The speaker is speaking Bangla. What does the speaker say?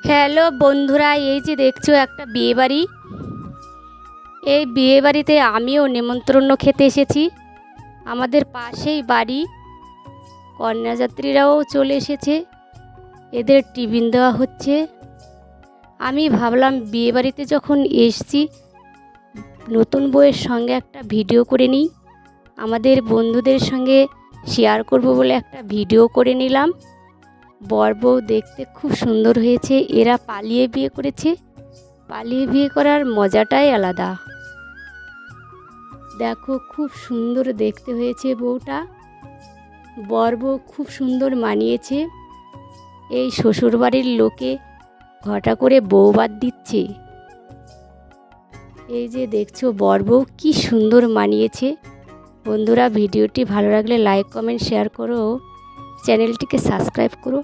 হ্যালো বন্ধুরা, এই যে দেখছো একটা বিয়ে বাড়ি। এই বিয়ে বাড়িতে আমিও নেমন্তন্ন খেতে এসেছি। আমাদের পাশেই বাড়ি, কন্যাযাত্রীরাও চলে এসেছে, এদের টিফিন দেওয়া হচ্ছে। আমি ভাবলাম বিয়ে বাড়িতে যখন এসছি, নতুন বউয়ের সঙ্গে একটা ভিডিও করে নিই। আমাদের বন্ধুদের সঙ্গে শেয়ার করব বলে একটা ভিডিও করে নিলাম। বর বউ দেখতে খুব সুন্দর হয়েছে। এরা পালিয়ে বিয়ে করেছে। পালিয়ে বিয়ে করার মজাটাই আলাদা। দেখো, খুব সুন্দর দেখতে হয়েছে বউটা। বর বউ খুব সুন্দর মানিয়েছে। এই শ্বশুরবাড়ির লোকে ঘটা করে বউভাত দিচ্ছে। এই যে দেখছো বর বউ কি সুন্দর মানিয়েছে। বন্ধুরা, ভিডিওটি ভালো লাগলে লাইক কমেন্ট শেয়ার করো, চ্যানেলটিকে সাবস্ক্রাইব করো।